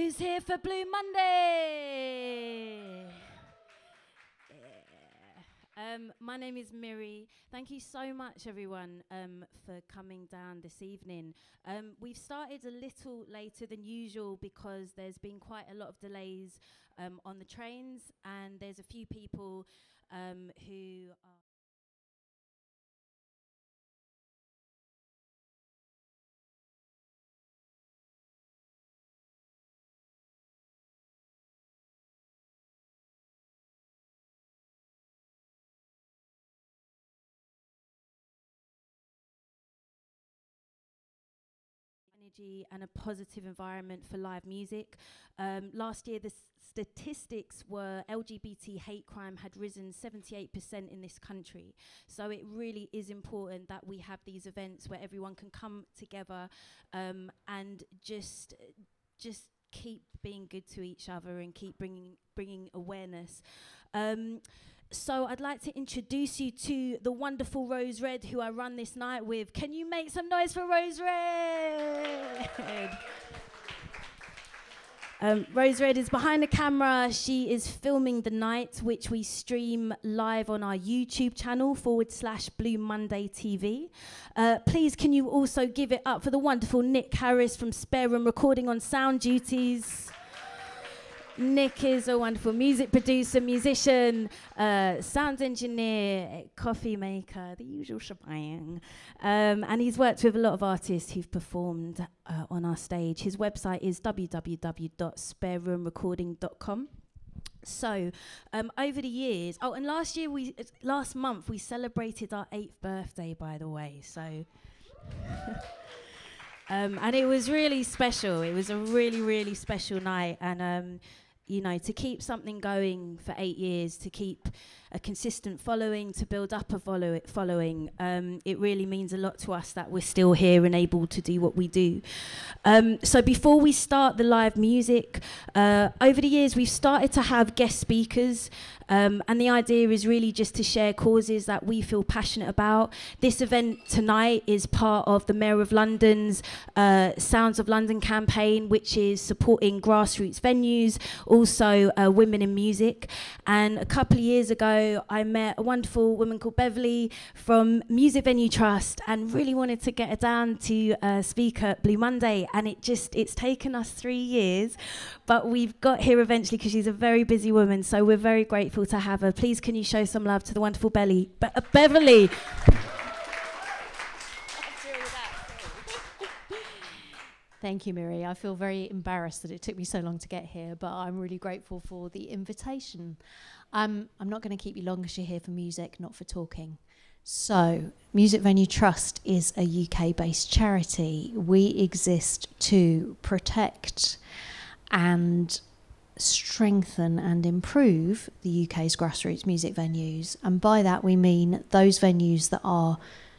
Who's here for Blue Monday? Yeah. My name is Miri. Thank you so much, everyone, for coming down this evening. We've started a little later than usual because there's been quite a lot of delays on the trains, and there's a few people who are energy and a positive environment for live music. Last year, the statistics were LGBT hate crime had risen 78% in this country. So it really is important that we have these events where everyone can come together and just keep being good to each other and keep bringing awareness. So I'd like to introduce you to the wonderful Rose Red, who I run this night with. Can you make some noise for Rose Red? Rose Red is behind the camera. She is filming the night, which we stream live on our YouTube channel /Blue Monday TV. Please, can you also give it up for the wonderful Nick Harris from Spare Room Recording on sound duties. Nick is a wonderful music producer, musician, sound engineer, coffee maker, the usual shebang. And he's worked with a lot of artists who've performed on our stage. His website is www.spareroomrecording.com. So, over the years, and last month we celebrated our 8th birthday, by the way. So, and it was really special. It was a really, really special night, and you know, to keep something going for 8 years, to keep a consistent following, to build up a following, it really means a lot to us that we're still here and able to do what we do. So before we start the live music, over the years we've started to have guest speakers, and the idea is really just to share causes that we feel passionate about. This event tonight is part of the Mayor of London's Sounds of London campaign, which is supporting grassroots venues, also women in music. And a couple of years ago, I met a wonderful woman called Beverly from Music Venue Trust and really wanted to get her down to speak at Blue Monday. And it's taken us 3 years, but we've got here eventually because she's a very busy woman. So we're very grateful to have her. Please, can you show some love to the wonderful Beverly? Thank you, Miri. I feel very embarrassed that it took me so long to get here, but I'm really grateful for the invitation. I'm not going to keep you long because you're here for music, not for talking. So, Music Venue Trust is a UK-based charity. We exist to protect and strengthen and improve the UK's grassroots music venues. And by that we mean those venues that are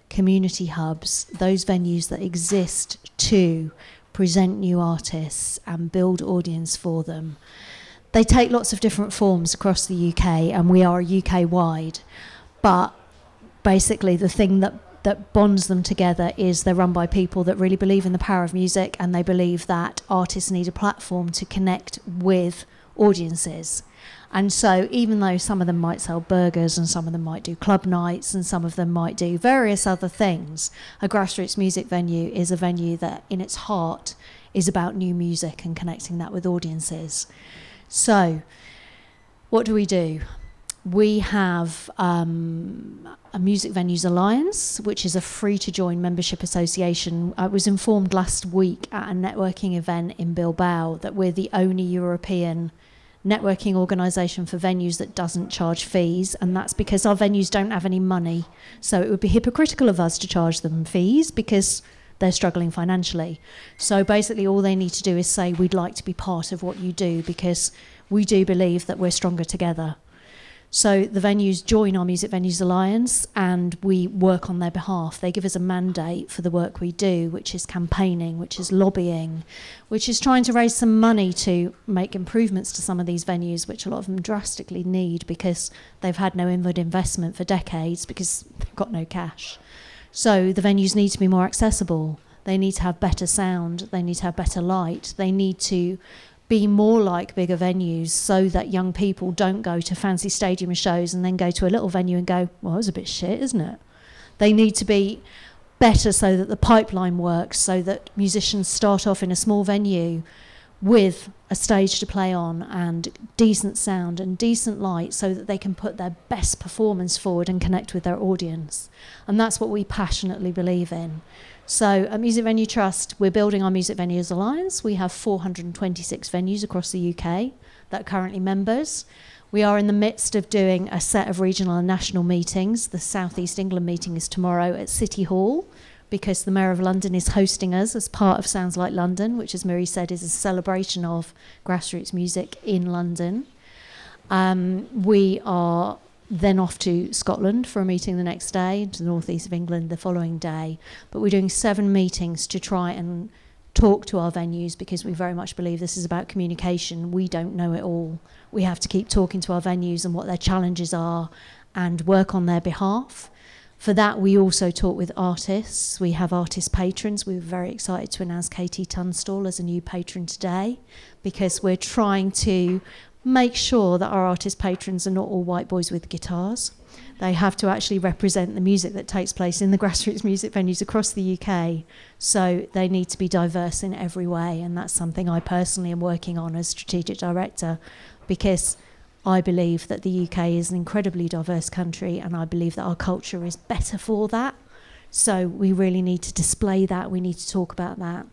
community hubs, those venues that exist to present new artists and build audience for them. They take lots of different forms across the UK, and we are UK-wide, but basically the thing that bonds them together is they're run by people that really believe in the power of music, and they believe that artists need a platform to connect with audiences. And so even though some of them might sell burgers and some of them might do club nights and some of them might do various other things, a grassroots music venue is a venue that in its heart is about new music and connecting that with audiences. So what do? We have a Music Venues Alliance, which is a free-to-join membership association. I was informed last week at a networking event in Bilbao that we're the only European networking organisation for venues that doesn't charge fees, and that's because our venues don't have any money. So it would be hypocritical of us to charge them fees because they're struggling financially. So basically all they need to do is say, we'd like to be part of what you do because we do believe that we're stronger together. So the venues join our Music Venues Alliance and we work on their behalf. They give us a mandate for the work we do, which is campaigning, which is lobbying, which is trying to raise some money to make improvements to some of these venues, which a lot of them drastically need because they've had no inward investment for decades because they've got no cash. So the venues need to be more accessible. They need to have better sound. They need to have better light. They need to be more like bigger venues so that young people don't go to fancy stadium shows and then go to a little venue and go, well, that was a bit shit, isn't it? They need to be better so that the pipeline works, so that musicians start off in a small venue with a stage to play on and decent sound and decent light so that they can put their best performance forward and connect with their audience. And that's what we passionately believe in. So at Music Venue Trust, we're building our Music Venues Alliance. We have 426 venues across the UK that are currently members. We are in the midst of doing a set of regional and national meetings. The South East England meeting is tomorrow at City Hall, because the Mayor of London is hosting us as part of Sounds Like London, which, as Miri said, is a celebration of grassroots music in London. We are then off to Scotland for a meeting the next day, to the northeast of England the following day. But we're doing 7 meetings to try and talk to our venues, because we very much believe this is about communication. We don't know it all. We have to keep talking to our venues and what their challenges are and work on their behalf. For that, we also talk with artists. We have artist patrons. We were very excited to announce Katie Tunstall as a new patron today, because we're trying to make sure that our artist patrons are not all white boys with guitars. They have to actually represent the music that takes place in the grassroots music venues across the UK. So they need to be diverse in every way, and that's something I personally am working on as strategic director, because I believe that the UK is an incredibly diverse country, and I believe that our culture is better for that. So we really need to display that. We need to talk about that.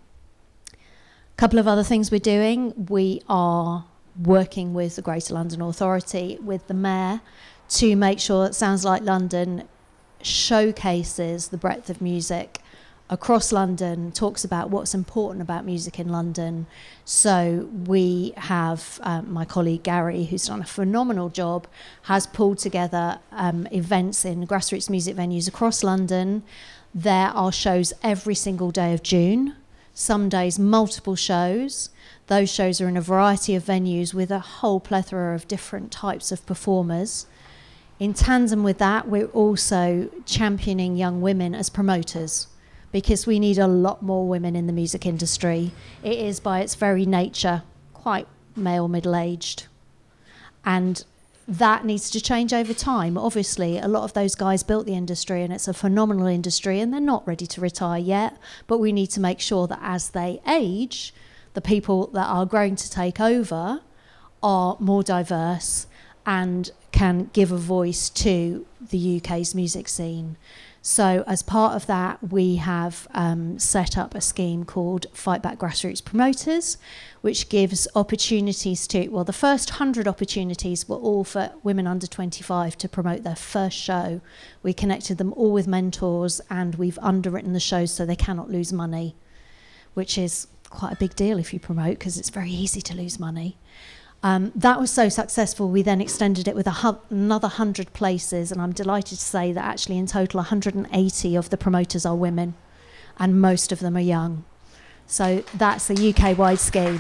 A couple of other things we're doing. We are working with the Greater London Authority, with the Mayor, to make sure that Sounds Like London showcases the breadth of music across London, talks about what's important about music in London. So we have my colleague Gary, who's done a phenomenal job, has pulled together events in grassroots music venues across London. There are shows every single day of June, some days multiple shows. Those shows are in a variety of venues with a whole plethora of different types of performers. In tandem with that, we're also championing young women as promoters, because we need a lot more women in the music industry. It is, by its very nature, quite male middle-aged. And that needs to change over time. Obviously, a lot of those guys built the industry, and it's a phenomenal industry, and they're not ready to retire yet. But we need to make sure that as they age, the people that are going to take over are more diverse and can give a voice to the UK's music scene. So as part of that, we have set up a scheme called Fight Back Grassroots Promoters, which gives opportunities to, well, the first 100 opportunities were all for women under 25 to promote their first show. We connected them all with mentors, and we've underwritten the shows so they cannot lose money, which is quite a big deal if you promote, because it's very easy to lose money. That was so successful, we then extended it with another 100 places, and I'm delighted to say that actually in total 180 of the promoters are women, and most of them are young. So that's a UK-wide scheme.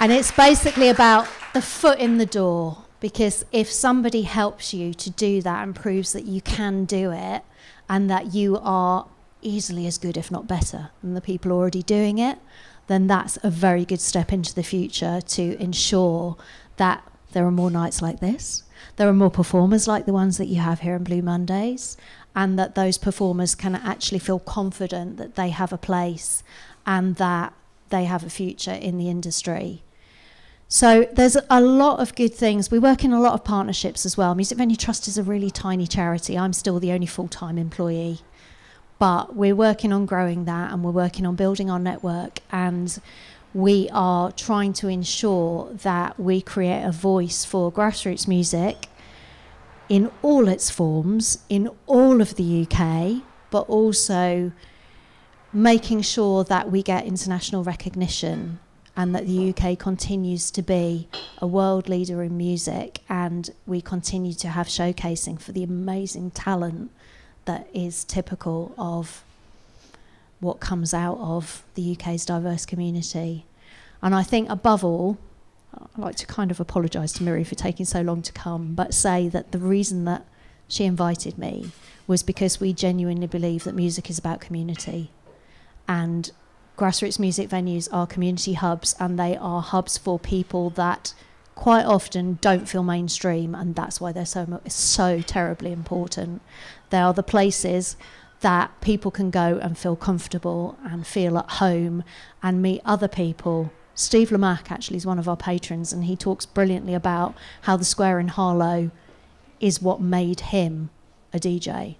And it's basically about the foot in the door, because if somebody helps you to do that and proves that you can do it, and that you are easily as good, if not better, than the people already doing it, then that's a very good step into the future to ensure that there are more nights like this, there are more performers like the ones that you have here on Blue Mondays, and that those performers can actually feel confident that they have a place and that they have a future in the industry. So there's a lot of good things. We work in a lot of partnerships as well. Music Venue Trust is a really tiny charity. I'm still the only full-time employee. But we're working on growing that, and we're working on building our network, and we are trying to ensure that we create a voice for grassroots music in all its forms, in all of the UK, but also making sure that we get international recognition and that the UK continues to be a world leader in music, and we continue to have showcasing for the amazing talent that is typical of what comes out of the UK's diverse community. And I think above all, I'd like to kind of apologise to Miri for taking so long to come, but say that the reason that she invited me was because we genuinely believe that music is about community. And grassroots music venues are community hubs, and they are hubs for people that quite often don't feel mainstream, and that's why they're so terribly important. They are the places that people can go and feel comfortable and feel at home and meet other people. Steve Lamack actually is one of our patrons, and he talks brilliantly about how the square in Harlow is what made him a DJ.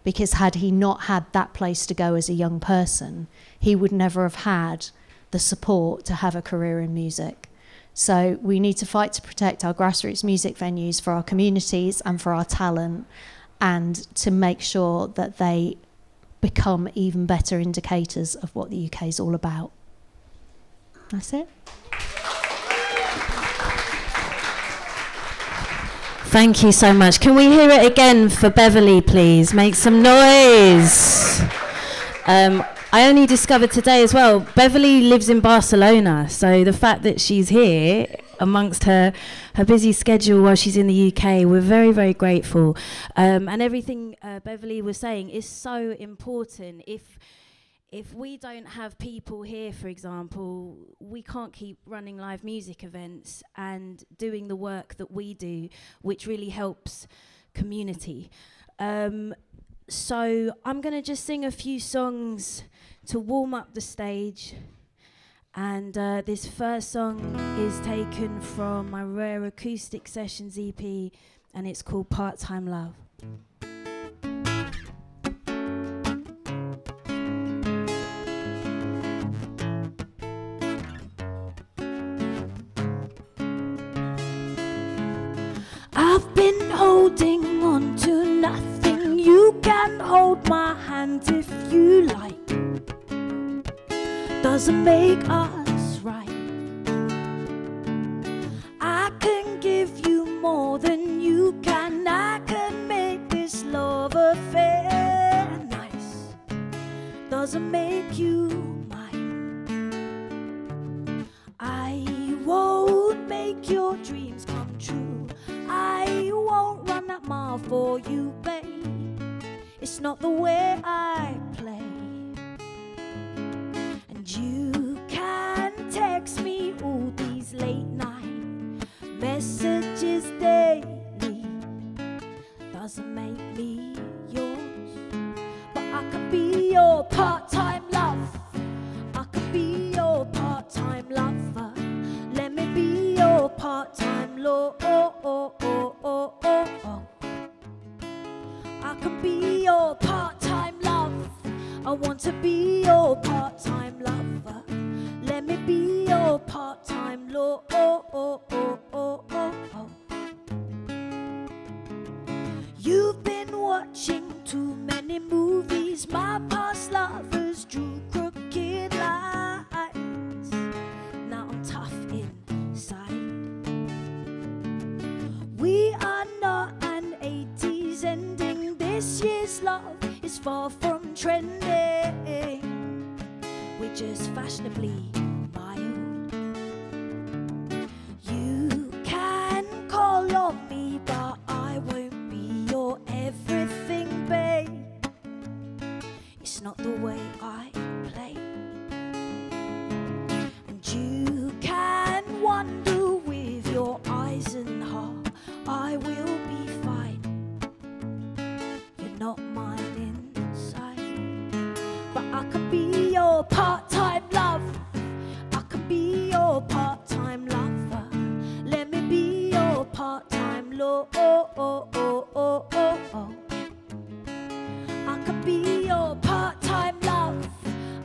Because had he not had that place to go as a young person, he would never have had the support to have a career in music. So we need to fight to protect our grassroots music venues for our communities and for our talent, and to make sure that they become even better indicators of what the UK is all about. That's it. Thank you so much. Can we hear it again for Beverly, please? Make some noise. I only discovered today as well, Beverly lives in Barcelona, so the fact that she's here amongst her busy schedule while she's in the UK, we're very, very grateful. And everything Beverly was saying is so important. If we don't have people here, for example, we can't keep running live music events and doing the work that we do, which really helps community. So I'm going to just sing a few songs to warm up the stage. And this first song is taken from my Rare Acoustic Sessions EP, and it's called Part-Time Love. I've been holding on to nothing. You can hold my hand if you like. Doesn't make us right. I can give you more than you can. I can make this love affair nice. Doesn't make you mine. I won't make your dreams come true. I won't run that mile for you, babe. It's not the way I play. And you can text me all these late night messages daily. Doesn't make me yours, but I could be your part-time love. I could be your part-time lover. Let me be your part-time love. I could be your part-time love. I want to be your part-time lover. Let me be your part-time love. You've been watching too many movies. My past lovers drew crooked lines. Now I'm tough inside. We are not an 80s ending. This year's love is far from trending. We're just fashionably mild. You can call on me, but I won't be your everything, babe. It's not the way I play. And you can wonder with your eyes and heart, I will be fine. You're not mine inside, but I could be your part-time love. I could be your part-time lover. Let me be your part-time love. I could be your part-time love.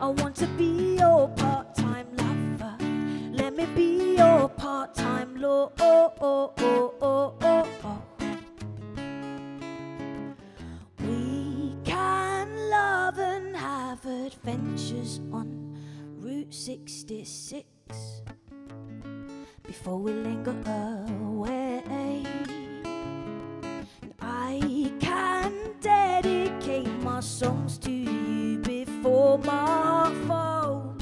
I want to be your part-time lover. Let me be your part-time love. We can love and have adventures on Route 66 before we linger away. And I can dedicate my songs to you before my fall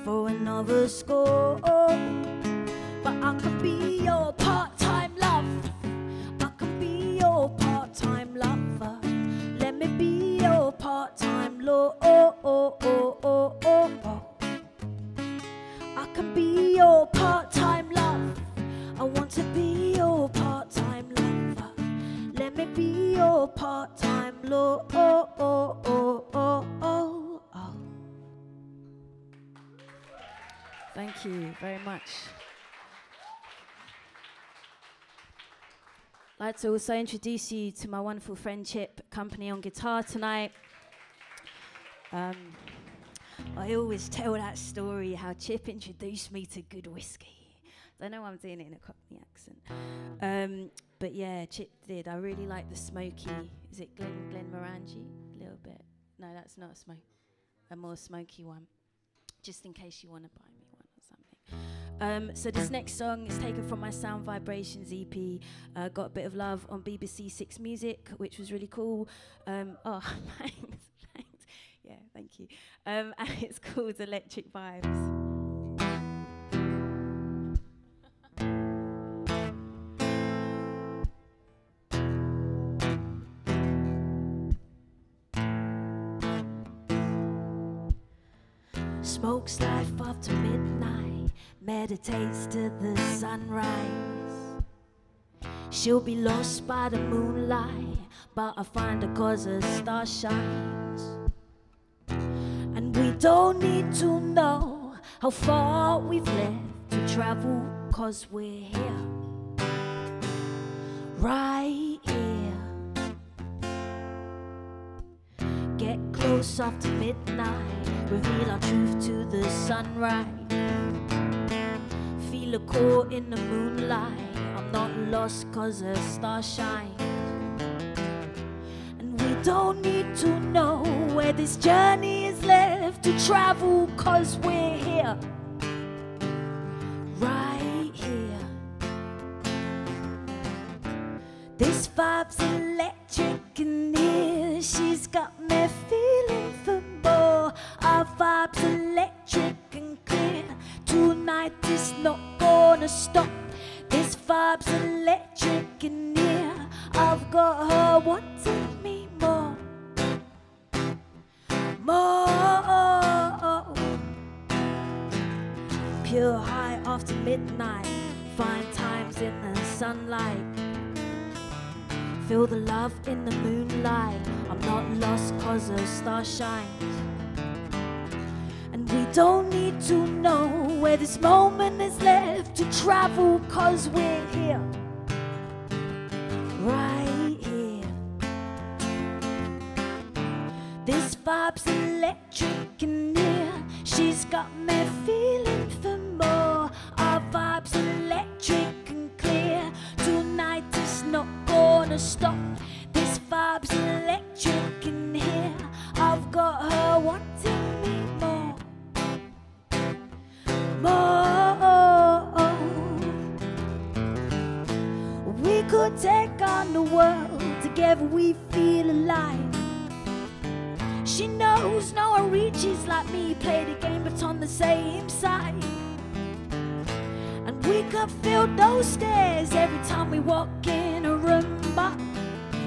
for another score. But I could be your part-time love. I could be your part-time lover. Let me be your part-time love. want to be your part-time lover. Let me be your part-time lover. Oh, oh, oh, oh, oh, oh. Thank you very much. I'd like to also introduce you to my wonderful friend Chip, company on guitar tonight. I always tell that story how Chip introduced me to good whiskey. Don't know why I'm doing it in a Cockney accent. But yeah, Chip did. I really like the smoky. Is it Glenmorangie? A little bit. No, that's not a more smoky one. Just in case you want to buy me one or something. So this next song is taken from my Sound Vibrations EP. Got a bit of love on BBC Six Music, which was really cool. Oh, thanks. Yeah, thank you. And it's called Electric Vibes. Smokes life after midnight, meditates to the sunrise. She'll be lost by the moonlight, but I find her 'cause her star shines. And we don't need to know how far we've left to travel, 'cause we're here, right here. Get close after midnight, reveal our truth to the sunrise. Feel her caught in the moonlight, I'm not lost 'cause her star shines. And we don't need to know where this journey is left to travel, 'cause we're here, right here. This vibe's electric in here, she's got me feeling for more. Our vibe's electric and clear, tonight is not gonna stop. This vibe's electric in here, I've got her wanting me more, more. Pure high after midnight, fine times in the sunlight. Feel the love in the moonlight, I'm not lost 'cause a star shines. And we don't need to know where this moment is left to travel, 'cause we're here, right here. This vibe's electric in here, she's got me feeling for more. Our vibe's electric and clear, tonight is not gonna stop. This vibe's electric in here, I've got her wanting me more, more. We could take on the world, together we feel alive. She knows no one reaches like me, play the game but on the same side. And we could feel those stares every time we walk in a room, but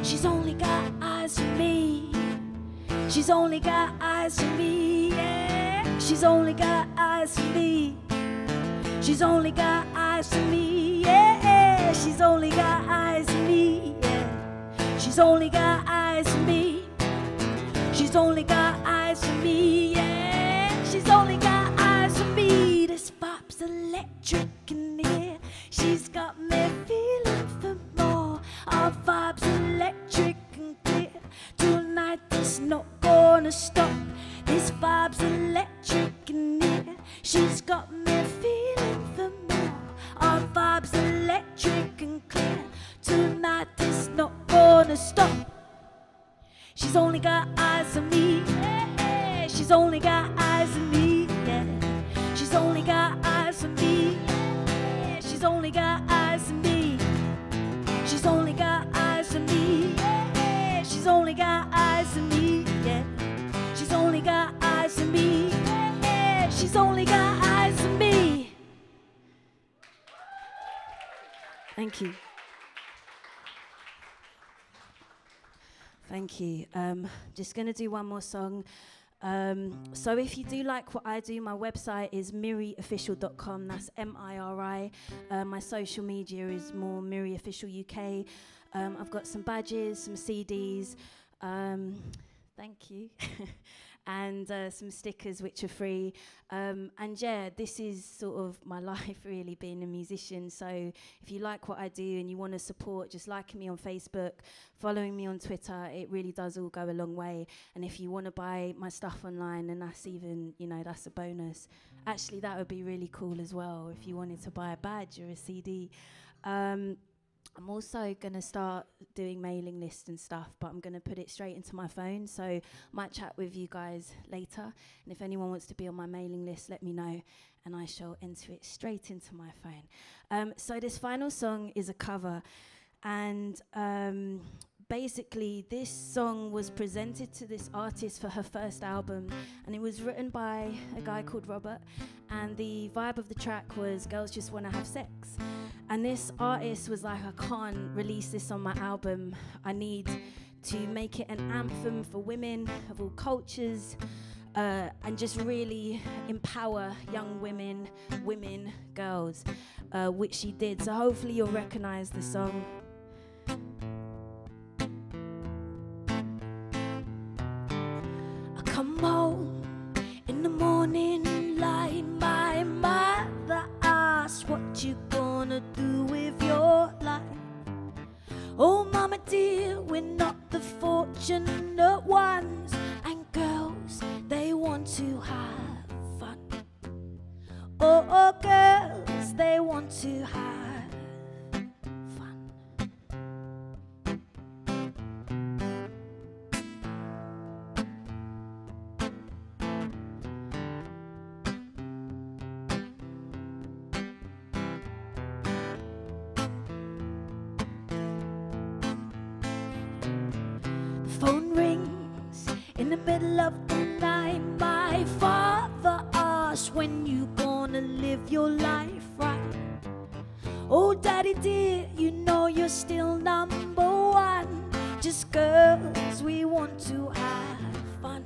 she's only got eyes for me. She's only got eyes for me, yeah. She's only got eyes for me. She's only got eyes for me, yeah. She's only got eyes for me, yeah. She's only got eyes for me. She's only got eyes for me, yeah. She's only got eyes for me. This vibe's electric in here, she's got me feeling for more. Our vibe's electric and clear, tonight is not gonna stop. This vibe's electric in here, she's got me feeling for more. Our vibe's electric and clear, tonight is not gonna stop. She's only got eyes on me, yeah. She's only got eyes on me, yeah. She's only got eyes on me, yeah. She's only got eyes on me. She's only got eyes on me, yeah. She's only got eyes on me, yeah. She's only got eyes on me, yeah. She's only got eyes on me. Thank you. Thank you. Just going to do one more song. So if you do like what I do, my website is miriofficial.com. That's MIRI. My social media is more Miri Official UK. I've got some badges, some CDs. Thank you. And some stickers which are free. And yeah, this is sort of my life really, being a musician. So if you like what I do and you want to support, just liking me on Facebook, following me on Twitter, it really does all go a long way. And if you want to buy my stuff online, then that's even, you know, that's a bonus. Actually, that would be really cool as well if you wanted to buy a badge or a CD. I'm also going to start doing mailing lists and stuff, but I'm going to put it straight into my phone, so I might chat with you guys later. And if anyone wants to be on my mailing list, let me know, and I shall enter it straight into my phone. So this final song is a cover, and basically this song was presented to this artist for her first album, and it was written by a guy called Robert, and the vibe of the track was girls just want to have sex. And this artist was like, I can't release this on my album. I need to make it an anthem for women of all cultures, and just really empower young women, girls, which she did. So hopefully you'll recognize the song. I come home in the morning light, my mother asks, what you gonna do with your life? Oh mama dear, we're not the fortunate ones, and girls, they want to have fun. Oh girls, they want to have fun. Phone rings in the middle of the night. My father asks, when you gonna live your life right? Oh daddy dear, you know you're still number one. Just girls, we want to have fun.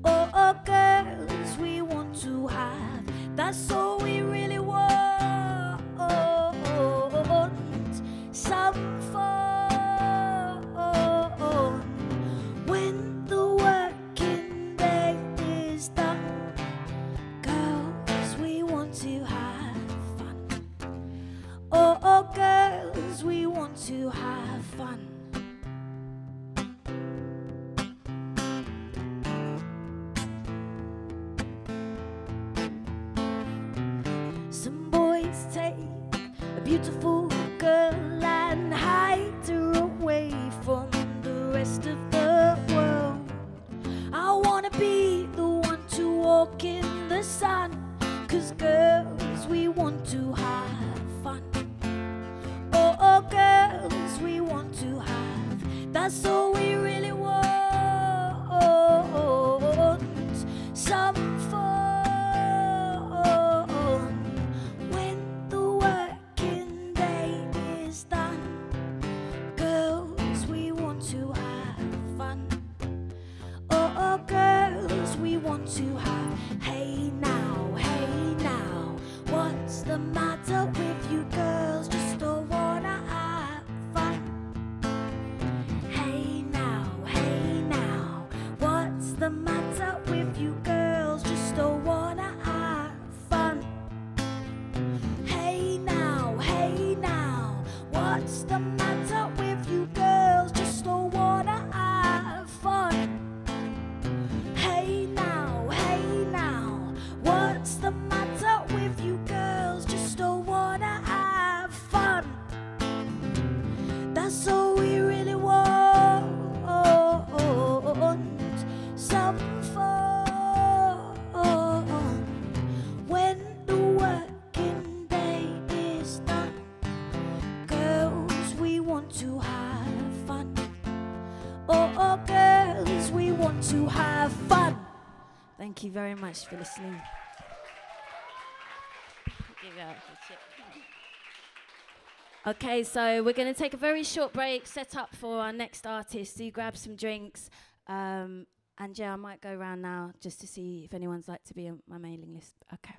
Oh girls, we want to have. That's all we really want. Some fun. When the working day is done, girls, we want to have fun. Oh girls, we want to have fun. Some boys take a beautiful girl and hide her away from the rest of the world. I wanna be the one to walk in the sun, 'cause girls, we want to have fun. Oh girls, we want to have. That's all we really want. Some fun. When the working day is done, girls, we want to have fun. Oh girls, we want to have. Hey now, what's the matter with you girls? Just don't wanna have fun. Hey now, what's the matter with you girls? Just don't wanna have fun. Hey now, what's the matter with you girls? Just don't wanna have fun. Hey now, what's the matter with you girls? Just don't wanna have fun. That's all we really want. Some fun. When the working day is done, girls, we want to have fun. Oh girls, we want to have fun. Thank you very much for listening. Okay, so we're going to take a very short break, set up for our next artist. Do grab some drinks, And yeah, I might go around now just to see if anyone's like to be on my mailing list. Okay.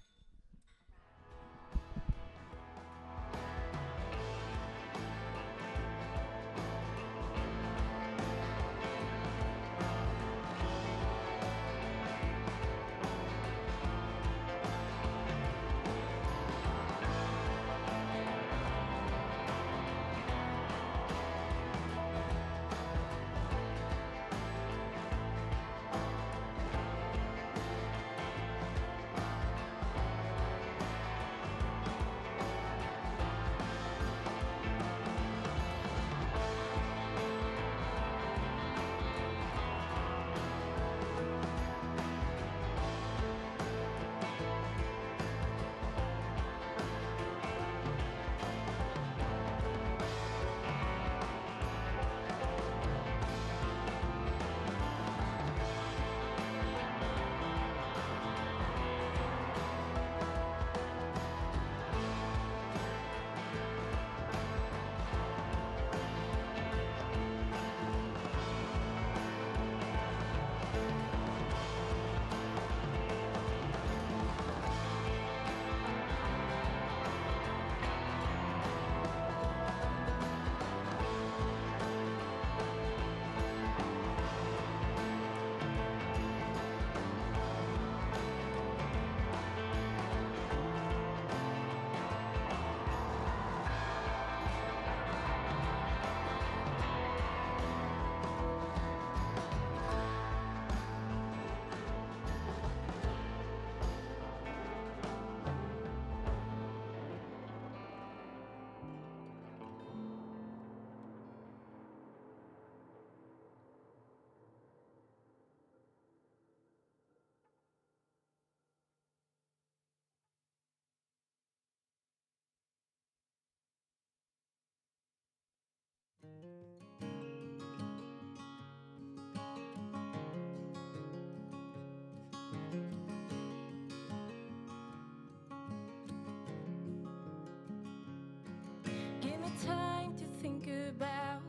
Give me time to think about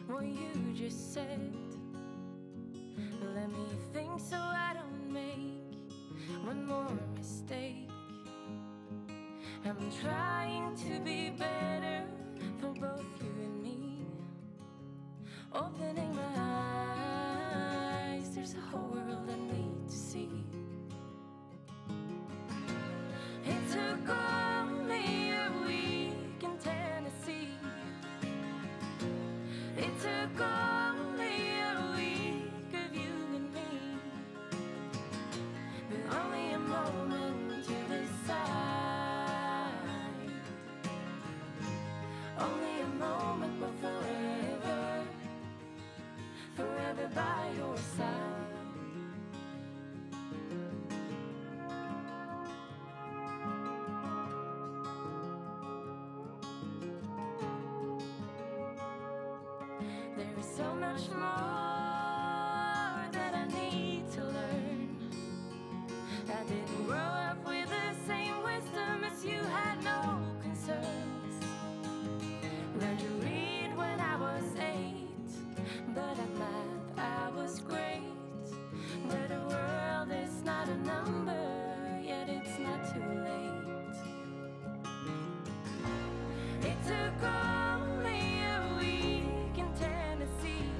what you just said. Let me think so I don't make one more mistake. I'm trying to be better for both you and me. Opening my eyes, there's a whole world I need to see. It took only a week in Tennessee. It took only a week of you and me, but only a moment to decide. Only a moment, but forever, forever by your side. There is so much more that I need to learn. I didn't grow up with the same wisdom as you, had no concerns. Learned to read when I was 8, but at math I was great. But the world is not a number, yet it's not too late. It took only a week in Tennessee.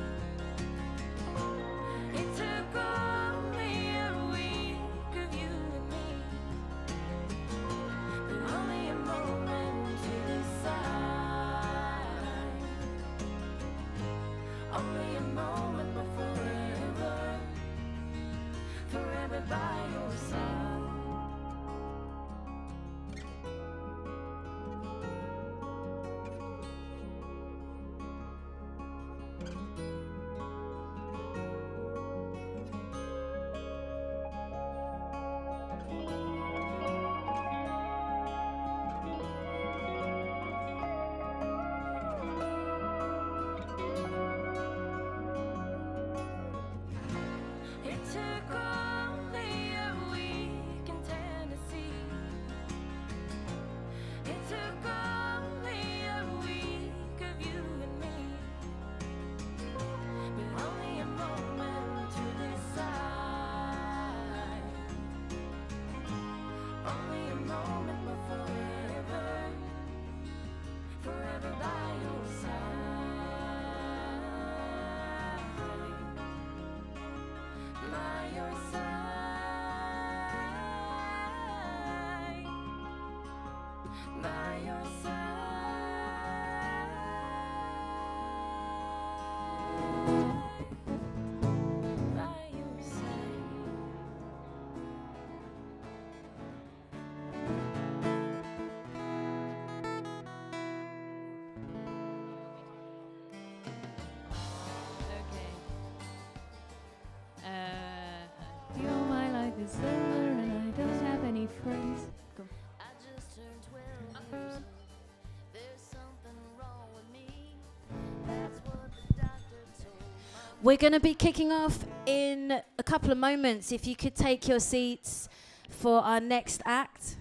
We're going to be kicking off in a couple of moments. If you could take your seats for our next act.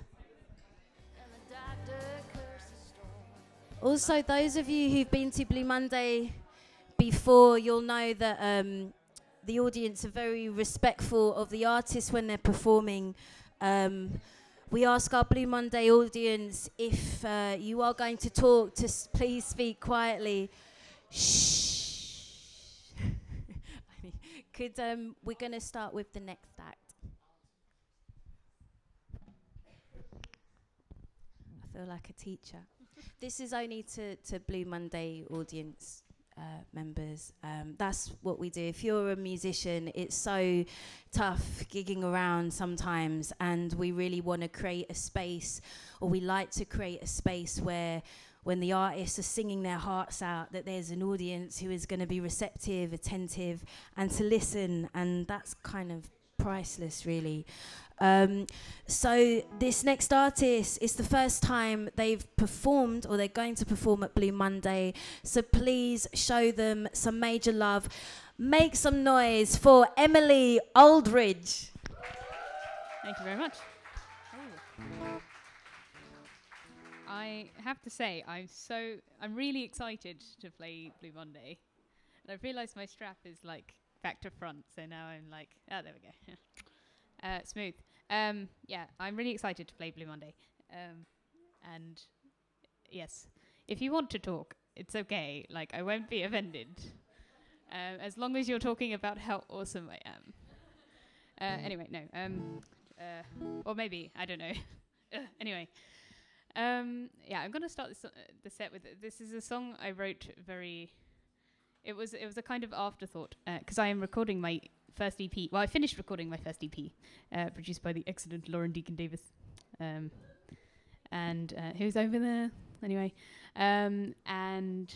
Also, those of you who've been to Blue Monday before, you'll know that the audience are very respectful of the artists when they're performing. We ask our Blue Monday audience, if you are going to talk, to please speak quietly. Shh. We're going to start with the next act. I feel like a teacher. This is only to Blue Monday audience members. That's what we do. If you're a musician, it's so tough gigging around sometimes, and we really want to create a space, or we like to create a space where when the artists are singing their hearts out, that there's an audience who is going to be receptive, attentive, and to listen, and that's kind of priceless, really. So this next artist, is the first time they've performed, or they're going to perform at Blue Monday, so please show them some major love. Make some noise for Emily Aldridge. Thank you very much. Oh. I have to say, I'm really excited to play Blue Monday. And I've realised my strap is like back to front, so now I'm like, oh, there we go. Smooth. Yeah, I'm really excited to play Blue Monday. And yes, if you want to talk, it's okay. Like, I won't be offended. As long as you're talking about how awesome I am. Anyway, no. Or maybe, I don't know. Anyway. Yeah, I'm going to start the set with this is a song I wrote it was a kind of afterthought, because I am recording my first EP. Well, I finished recording my first EP, produced by the excellent Lauren Deacon Davis, and who's over there anyway. And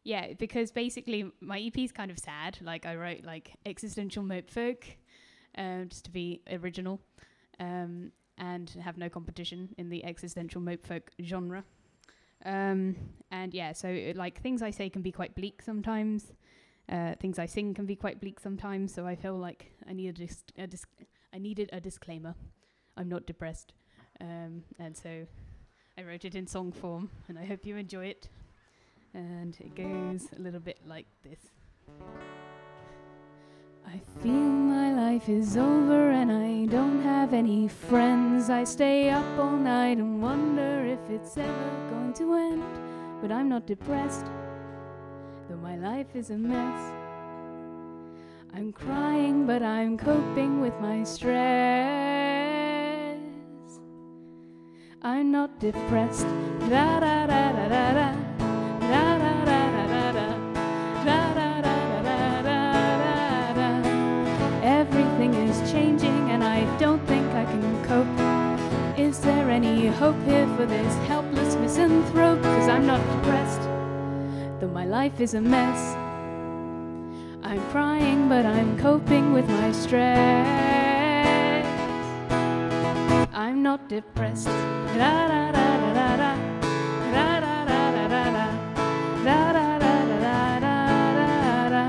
yeah, because basically my EP is kind of sad. Like, I wrote like existential mope folk, just to be original. And have no competition in the existential mope folk genre. And yeah, so like things I say can be quite bleak sometimes. Things I sing can be quite bleak sometimes. So I feel like I needed a disclaimer. I'm not depressed, and so I wrote it in song form, and I hope you enjoy it. And it goes a little bit like this. I feel my life is over and I don't have any friends. I stay up all night and wonder if it's ever going to end. But I'm not depressed, though my life is a mess. I'm crying, but I'm coping with my stress. I'm not depressed. Da da da da da da. Da da da da da da. Da da da da da da. Everything is changing and I don't think I can cope. Is there any hope here for this helpless misanthrope? 'Cause I'm not depressed, though my life is a mess. I'm crying, but I'm coping with my stress. I'm not depressed. Da da da da da da. Da da da da da da. Da da da da da da da.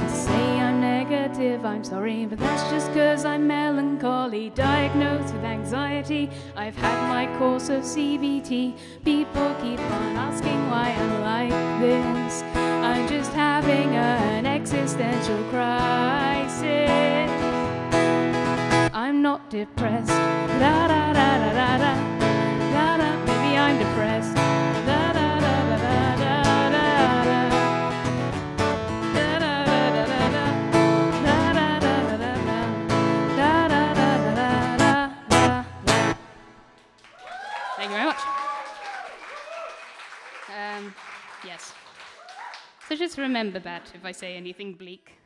You say I'm negative, I'm sorry, but that's just 'cause I'm melancholy, diagnosed with anxiety. I've had my course of CBT. People keep on asking why I'm like this. I'm just having an existential crisis. I'm not depressed. Da da da da da da. Da da. Maybe I'm depressed. Da da da da da da da da. Da da da da da da. Da da da da da da. Da da da da da da. Thank you very much. Yes. So just remember that if I say anything bleak.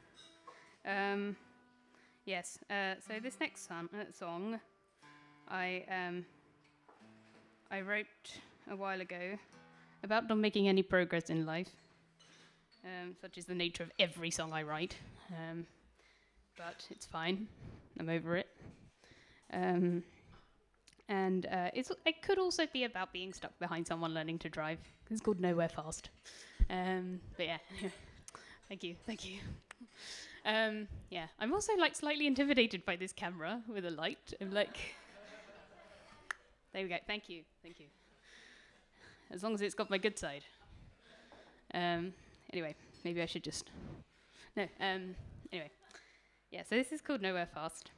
Yes. So this next song, I wrote a while ago about not making any progress in life, such is the nature of every song I write. But it's fine. I'm over it. And it could also be about being stuck behind someone learning to drive. It's called Nowhere Fast. But yeah. Thank you, thank you. Yeah, I'm also like slightly intimidated by this camera with a light. I'm like, there we go. Thank you, thank you. As long as it's got my good side. Anyway, maybe I should just. No. Anyway, yeah. So this is called Nowhere Fast,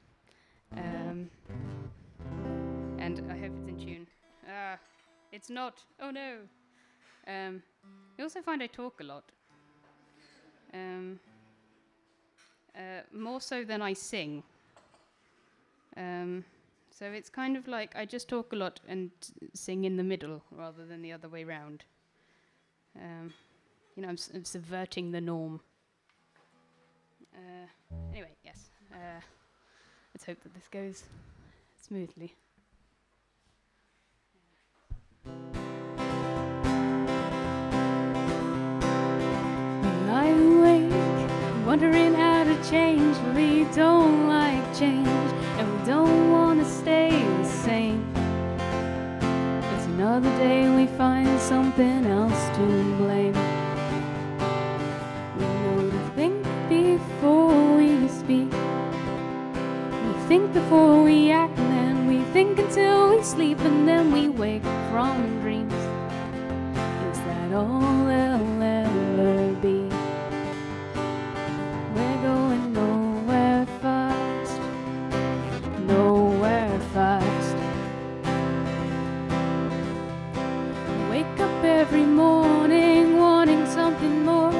and I hope it's in tune. It's not. Oh no. I also find I talk a lot. More so than I sing. So it's kind of like I just talk a lot and sing in the middle rather than the other way round. I'm subverting the norm. Anyway, yes. Let's hope that this goes smoothly. Lie awake, wondering how to change. We don't like change, and we don't want to stay the same. It's another day we find something else to blame. We know to think before we speak. We think before we act, and then we think until we sleep, and then we wake from dreams. Is that all there'll ever be? We're going nowhere fast, nowhere fast. Wake up every morning wanting something more,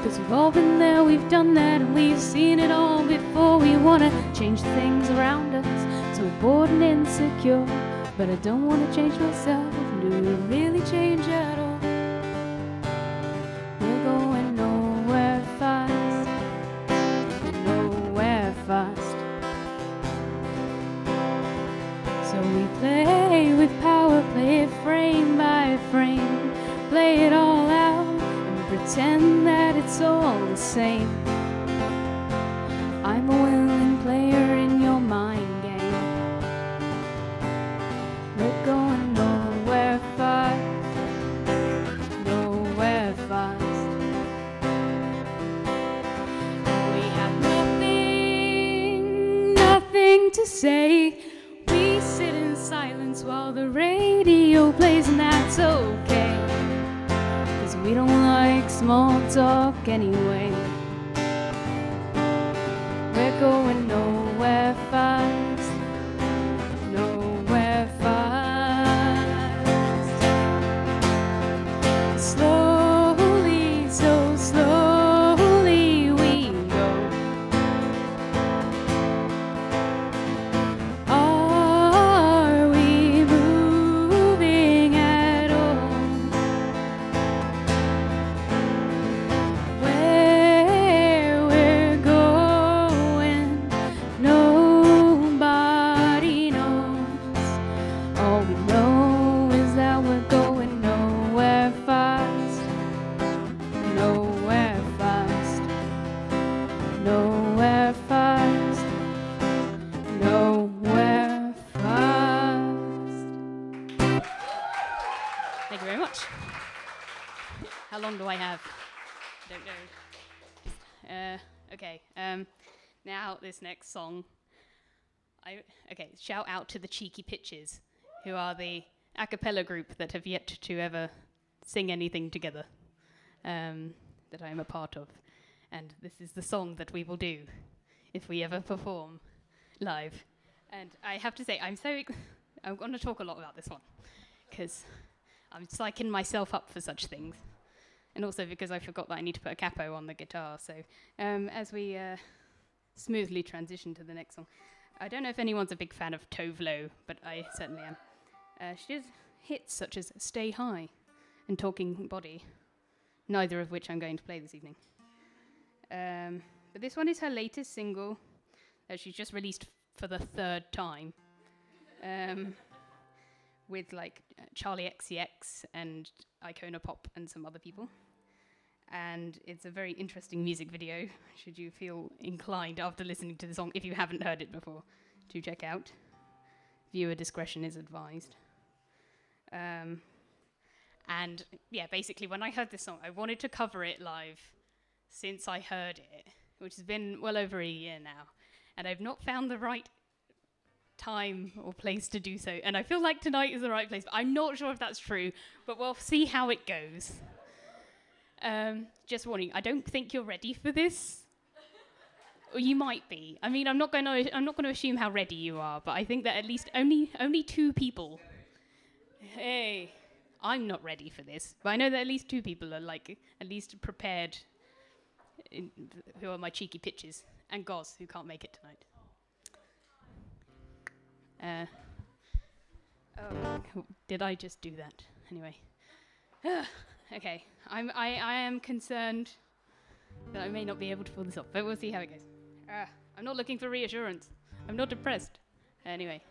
'cause we've all been there, we've done that, and we've seen it all before. We wanna change things around us, so we're bored and insecure. But I don't wanna change myself, do we really change at all? We're going nowhere fast, nowhere fast. So we play with power, play it frame by frame, play it all out and pretend that it's all the same. I'm a willing player in your mind game. We're going nowhere fast, nowhere fast. We have nothing to say. We sit in silence while the radio plays, and that's okay, 'cause we don't like small talk anyway. We're going nowhere fast, nowhere fast. Slowly, so slowly we go. Are we moving at all? Where we're going, nobody knows. All we know is that we're going nowhere fast, nowhere fast, nowhere fast, nowhere fast. Thank you very much. How long do I have? Don't know. Okay. Now this next song. Shout out to the Cheeky Pitches, who are the a cappella group that have yet to ever sing anything together, that I am a part of. And this is the song that we will do if we ever perform live. And I have to say, I'm going to talk a lot about this one, because I'm psyching myself up for such things. And also because I forgot that I need to put a capo on the guitar. So as we smoothly transition to the next song, I don't know if anyone's a big fan of Tove Lo, but I certainly am. She does hits such as Stay High and Talking Body, neither of which I'm going to play this evening. But this one is her latest single that she's just released for the third time, with like Charlie XCX and Icona Pop and some other people. And it's a very interesting music video, should you feel inclined after listening to the song, if you haven't heard it before, to check out. Viewer discretion is advised. And yeah, basically when I heard this song, I wanted to cover it live since I heard it, which has been well over a year now, and I've not found the right time or place to do so. And I feel like tonight is the right place, but I'm not sure if that's true, but we'll see how it goes. Just warning, I don't think you're ready for this. Or you might be. I mean, I'm not going to assume how ready you are, but I think that at least only 2 people. Hey, I'm not ready for this, but I know that at least 2 people are like at least prepared. Who are my cheeky pitches, and Goz, who can't make it tonight. Did I just do that? Anyway. Okay, I am concerned that I may not be able to pull this off, but we'll see how it goes. I'm not looking for reassurance. I'm not depressed. Anyway.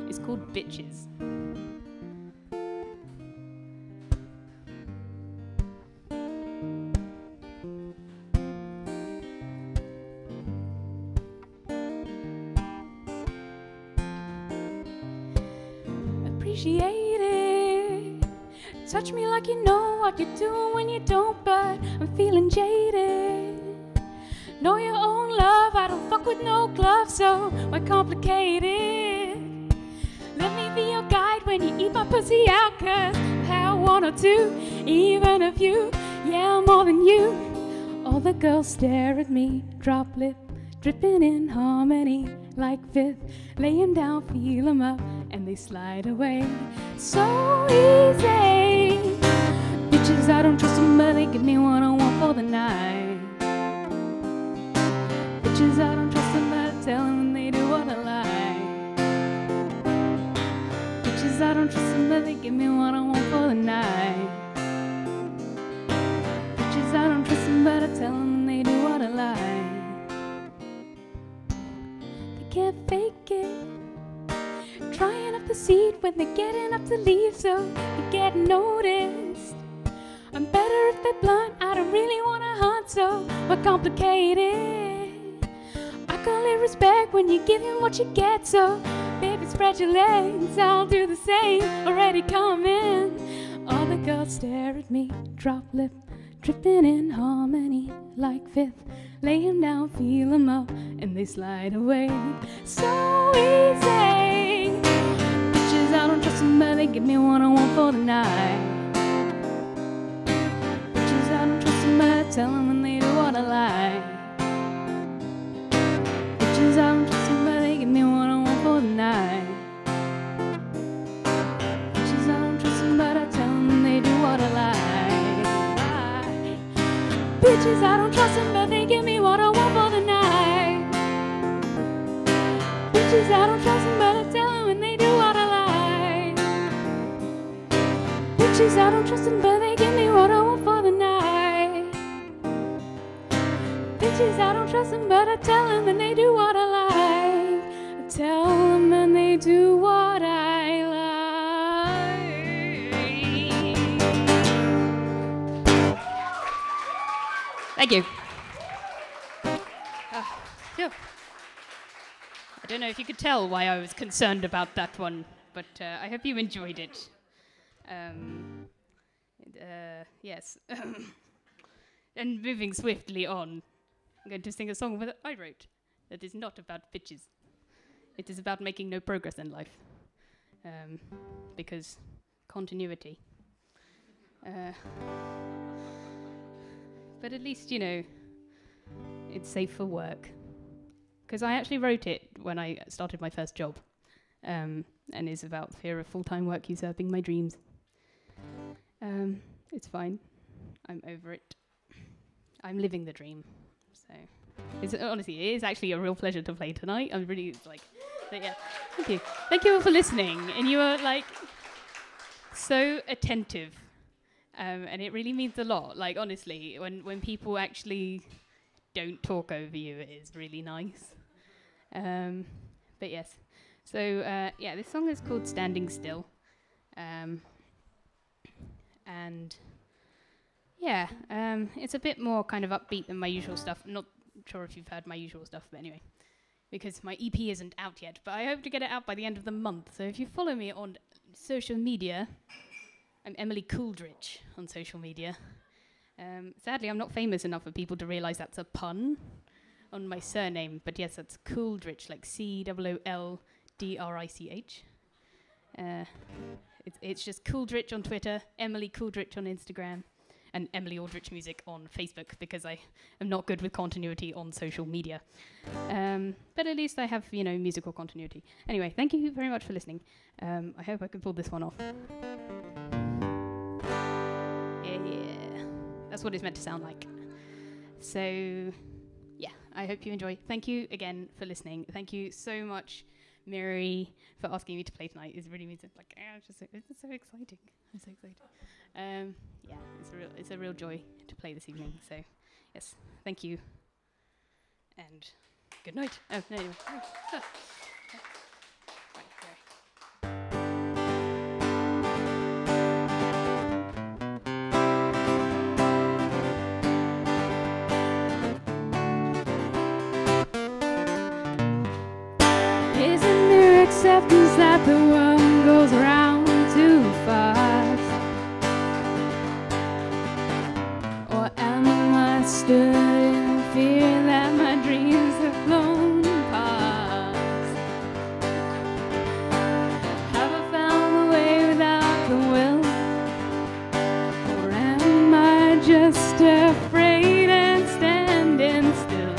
It's called Bitches. Appreciate it. Touch me like you know what you're doing when you don't, but I'm feeling jaded. Know your own love, I don't fuck with no gloves, so why complicate it? Let me be your guide when you eat my pussy out, cause I have 1 or 2, even a few, yeah, more than you. All the girls stare at me, drop lip, dripping in harmony, like fifth, lay 'em down, feel 'em up, and they slide away so easy. Bitches, I don't trust them, but they give me what I want for the night. Bitches, I don't trust them, but I tell them when they do what I like. Bitches, I don't trust them, but they give me what I want for the night. Bitches, I don't trust them, but I tell them when they do what I like. They can't fake it, trying up the seat when they're getting up to leave, so they get noticed. I'm better if they're blunt, I don't really wanna hunt, so why complicate it? I call it respect when you give him what you get, so baby spread your legs, I'll do the same, already coming. All the girls stare at me, drop lip, dripping in harmony, like fifth, lay him down, feel him up, and they slide away so easy. Bitches, I don't trust them, but they give me what I want for the night. Bitches, I don't trust them, but I tell them when they do what I like. Bitches, I don't trust them, but they give me what I want for the night. Bitches, I don't trust them, but I tell them when they do what I like. Bitches, I don't trust them, but they give me what I want for the night. Bitches, I don't trust them, but I tell them when they do what I like. Bitches, I don't trust them, but they give me what I want for the night. Bitches, I don't trust them, but I tell them and they do what I like. I tell them and they do what I like. Thank you. I don't know if you could tell why I was concerned about that one, but I hope you enjoyed it. Yes. And moving swiftly on, I'm going to sing a song that I wrote that is not about bitches. It is about making no progress in life. Because continuity. But at least, you know, it's safe for work. Because I actually wrote it when I started my first job. And is about fear of full-time work usurping my dreams. It's fine. I'm over it. I'm living the dream. So, honestly, it is actually a real pleasure to play tonight. I'm really like, so yeah. Thank you. Thank you all for listening. And you are like so attentive. And it really means a lot. Like, honestly, when people actually don't talk over you, it is really nice. But yes. So, yeah, this song is called Standing Still. And yeah, it's a bit more kind of upbeat than my usual stuff. I'm not sure if you've heard my usual stuff, but anyway, because my EP isn't out yet, but I hope to get it out by the end of the month. So if you follow me on social media, I'm Emily Cooldridge on social media. Sadly, I'm not famous enough for people to realise that's a pun on my surname, but yes, that's Cooldridge, like Cooldrich. It's just Cooldridge on Twitter, Emily Cooldridge on Instagram, and Emily Aldrich Music on Facebook, because I am not good with continuity on social media. But at least I have, musical continuity. Anyway, thank you very much for listening. I hope I can pull this one off. Yeah, that's what it's meant to sound like. So, yeah, I hope you enjoy. Thank you again for listening. Thank you so much, Mary, for asking me to play tonight. It really means it's so exciting. I'm so excited. Yeah, it's a real joy to play this evening. So, yes, thank you, and good night. Oh, no, anyway. Isn't there acceptance that the world goes around too fast? Or am I stood in fear that my dreams have flown past? Have I found the way without the will? Or am I just afraid and standing still?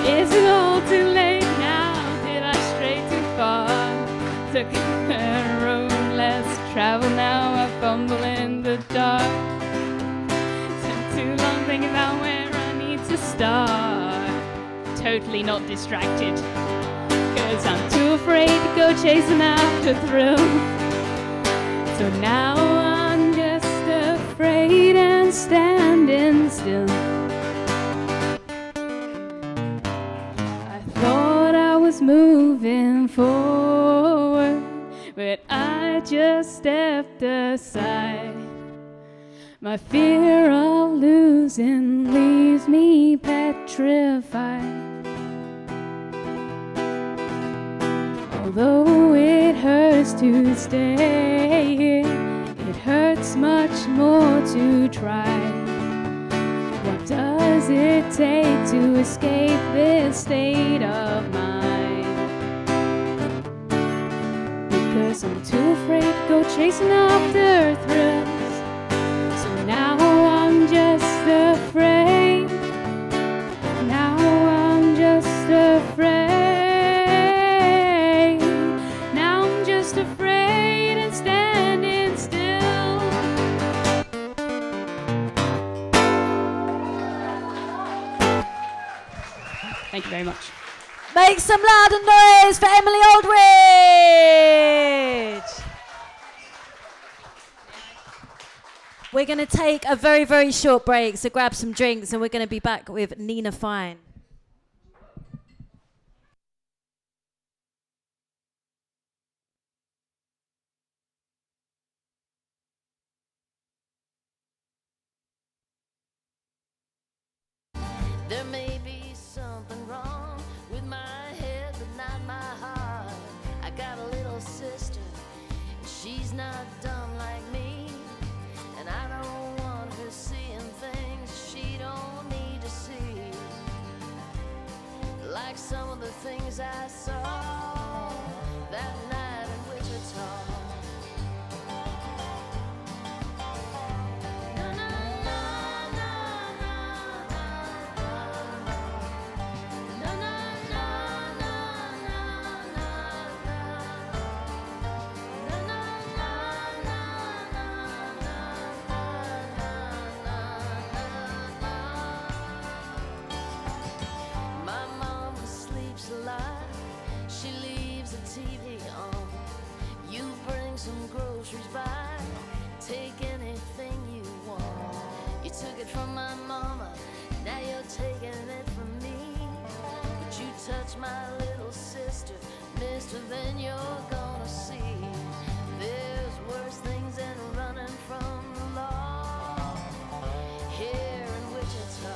Is it all too late now? Did I stray too far? Took a road less traveled, now I fumble in the dark. Took too long thinking about where I need to start. Totally not distracted, 'cause I'm too afraid to go chasing after thrill. So now I'm just afraid and standing still. Moving forward, but I just stepped aside. My fear of losing leaves me petrified. Although it hurts to stay here, it hurts much more to try. What does it take to escape this state of mind? Because I'm too afraid to go chasing after thrills. So now I'm just afraid. Now I'm just afraid. Now I'm just afraid and standing still. Thank you very much. Make some louder noise for Emily Aldridge. We're going to take a very, very short break, so grab some drinks, and we're going to be back with Nina Fine. There may be something wrong with my head, but not my heart. I got a little sister, and she's not dumb like me. And I don't want her seeing things she don't need to see. Like some of the things I saw that night in Wichita. She leaves the TV on. You bring some groceries by. Take anything you want. You took it from my mama, now you're taking it from me. But you touch my little sister, mister, then you're gonna see. There's worse things than running from the law here in Wichita.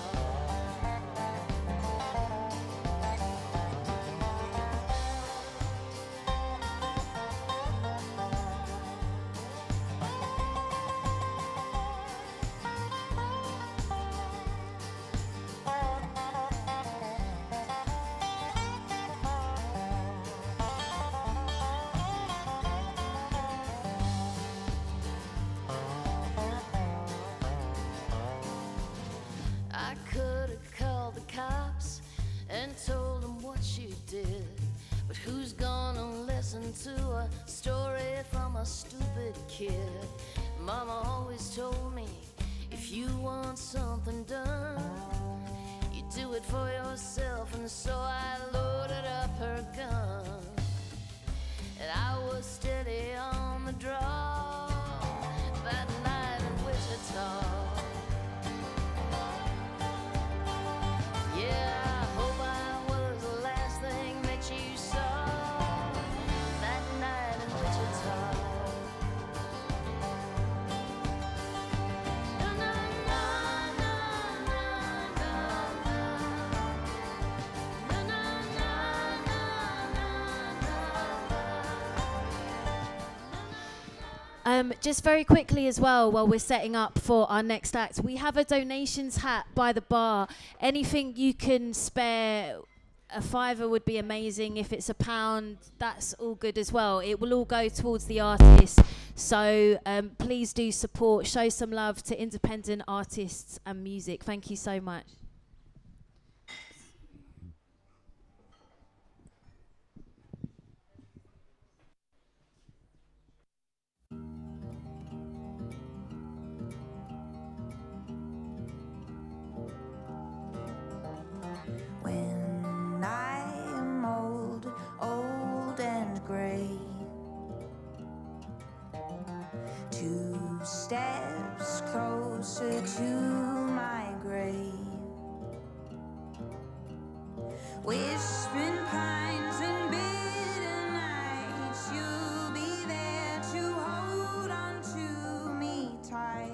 did. But who's gonna listen to a story from a stupid kid? Mama always told me, if you want something done, you do it for yourself. And so I loaded up her gun, and I was steady on the draw that night in Wichita. Yeah, I hope I was the last thing that you saw that night in Wichita. Na, na, na, na, na, na, na. Na, na, na, na, na, na, na. Just very quickly as well, while we're setting up for our next act, we have a donations hat by the bar. Anything you can spare, a £5 would be amazing. If it's £1, that's all good as well. It will all go towards the artist. So please do support, show some love to independent artists and music. Thank you so much. When I am old, old and gray, 2 steps closer to my grave, whispering pines and bitter nights, you'll be there to hold on to me tight.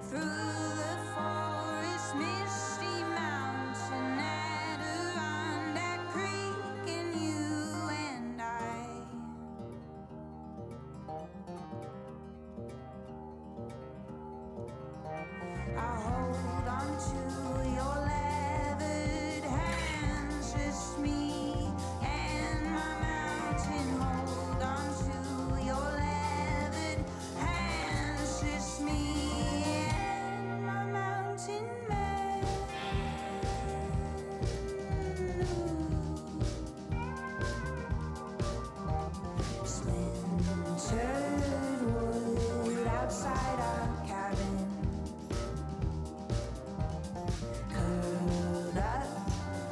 Through the forest, misty mountain, Adirondack Creek, and you and I hold on to your leathered hands, just me and my mountain. Hold on to your leathered hands, just me and my mountain man. Splintered wood outside our cabin, curled up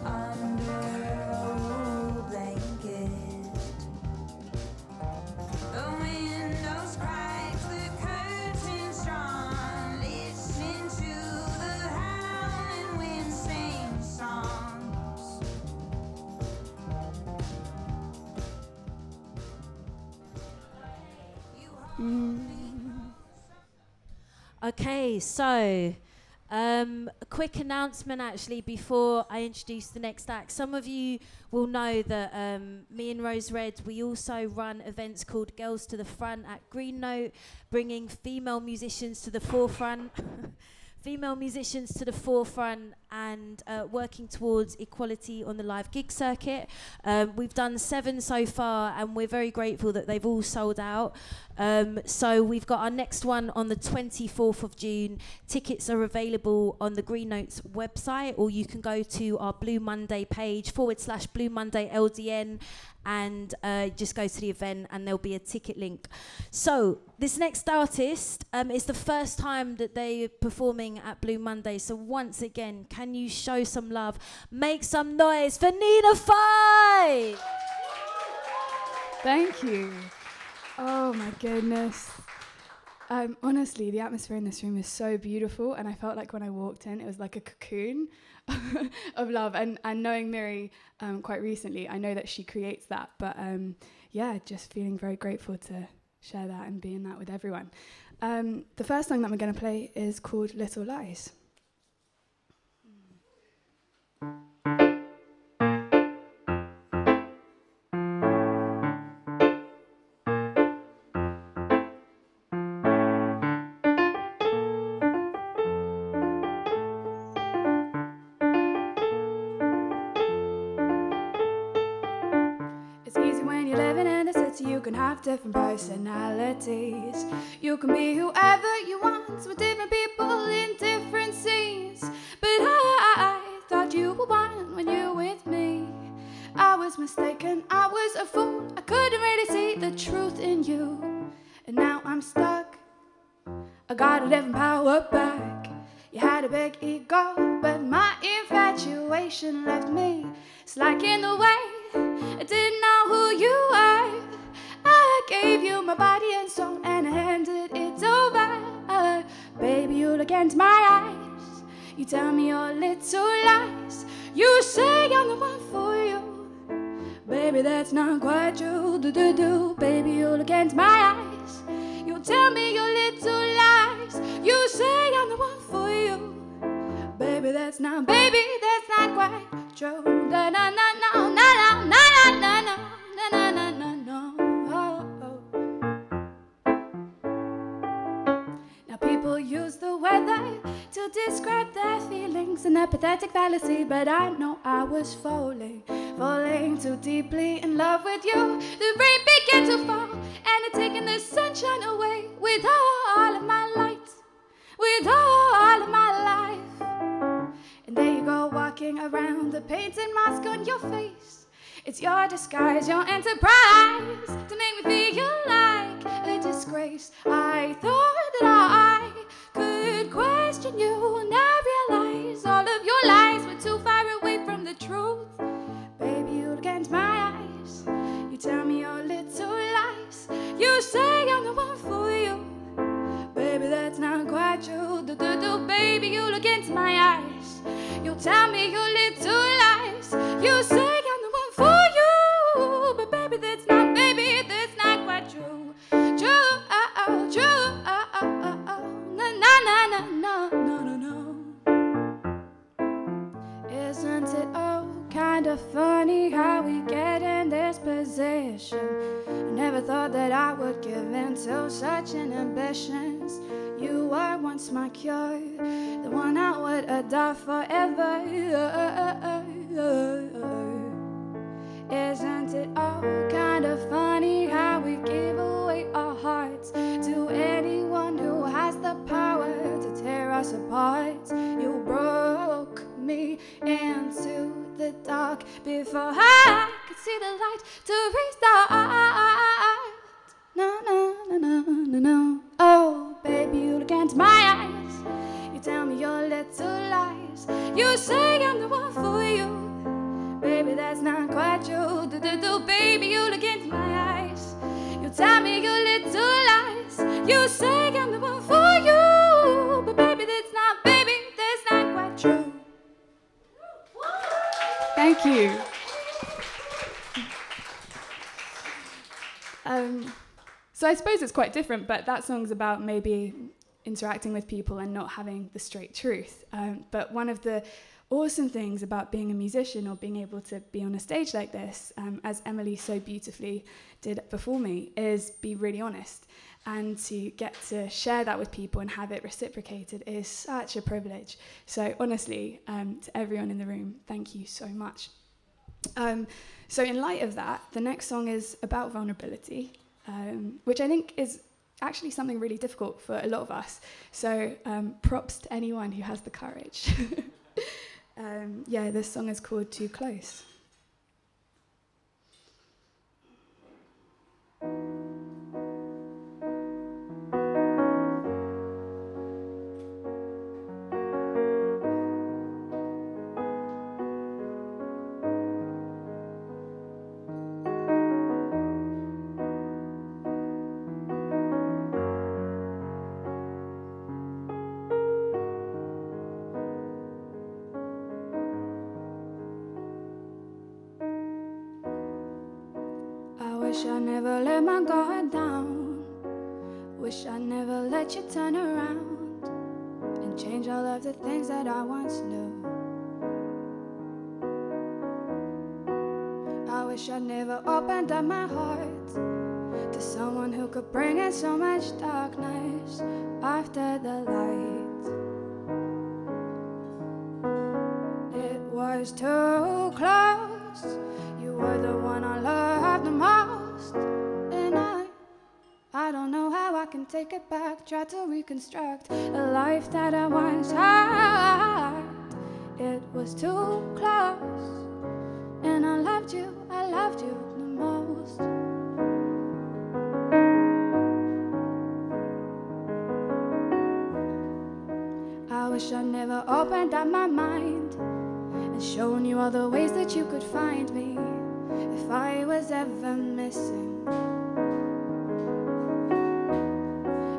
under a old blanket. The windows cracked, the curtains drawn, listening to the howling wind sing songs. Okay, so a quick announcement actually before I introduce the next act. Some of you will know that me and Rose Red, we also run events called Girls to the Front at Green Note, bringing female musicians to the forefront. Female musicians to the forefront and working towards equality on the live gig circuit. We've done 7 so far and we're very grateful that they've all sold out. So we've got our next one on the 24th of June. Tickets are available on the Green Notes website, or you can go to our Blue Monday page /Blue Monday LDN and just go to the event and there'll be a ticket link. So this next artist is the first time that they're performing at Blue Monday. So once again, can you show some love? Make some noise for Nina Five! Thank you. Oh my goodness. Honestly, the atmosphere in this room is so beautiful, and I felt like when I walked in, it was like a cocoon of love. And knowing Miri quite recently, I know that she creates that. But yeah, just feeling very grateful to share that and be in that with everyone. The first song that we're going to play is called Little Lies. You can have different personalities. You can be whoever you want with different people in a fool, I couldn't really see the truth in you. And now I'm stuck, I got a different power back. You had a big ego, but my infatuation left me slacking away. I didn't know who you were. I gave you my body and soul and I handed it over. Baby, you look into my eyes, you tell me your little lies. You say I'm the one for you. Baby, that's not quite true. Baby, you look into my eyes, you tell me your little lies. You say I'm the one for you. Baby, that's not quite true. Na na na na na na na na na na na na. Now people use the weather to describe their feelings, an apathetic fallacy, but I know I was falling too deeply in love with you. The rain began to fall and it taken the sunshine away with all of my light, with all of my life. And there you go, walking around, the painted mask on your face. It's your disguise, your enterprise to make me feel like a disgrace. I thought that I could question you, and I realized all of your lies were too far away from the truth. Baby, you look into my eyes, you tell me your little lies. You say I'm the one for you. Baby, that's not quite true. Baby, you look into my eyes, you tell me your little lies. You say I'm the one for you, but baby, that's not quite true. True, true, na na na na na no no no. Isn't it all kind of funny how we get in this position? I never thought that I would give in to such inhibitions. You were once my cure, the one I would adore forever. Isn't it all kind of funny how we give away our hearts to anyone who has the power to tear us apart? You broke me into the dark before I could see the light to restart. No, no, no, no, no, no. Oh, baby, you look into my eyes, you tell me your little lies. You say I'm the one for you. Baby, that's not quite true. Baby, you look into my eyes, you tell me your little lies. You say I'm the one for you, but baby, that's not quite true. Thank you. So I suppose it's quite different, but that song's about maybe interacting with people and not having the straight truth. But one of the awesome things about being a musician or being able to be on a stage like this, as Emily so beautifully did before me, is be really honest. And to get to share that with people and have it reciprocated is such a privilege. So honestly, to everyone in the room, thank you so much. So in light of that, the next song is about vulnerability, which I think is actually something really difficult for a lot of us. So props to anyone who has the courage. Yeah, this song is called Too Close. Wish I never let my guard down. Wish I never let you turn around and change all of the things that I once knew. I wish I never opened up my heart to someone who could bring in so much darkness after the light. It was too close. You were the one I loved the most, and I don't know how I can take it back. Try to reconstruct a life that I once had. It was too close, and I loved you the most. wish I never opened up my mind and shown you all the ways that you could find me if I was ever missing.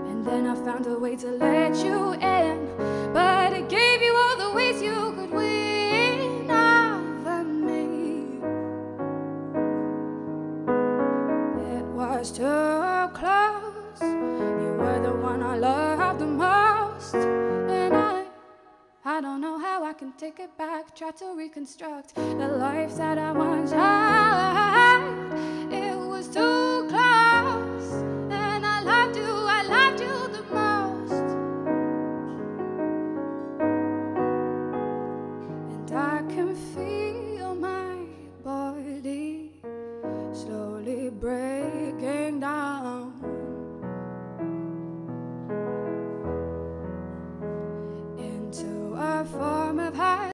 And then I found a way to let you in, but it gave you all the ways you could win over me. It was too close. You were the one I loved the most, and I don't know how I can take it back. Try to reconstruct the life that I once had.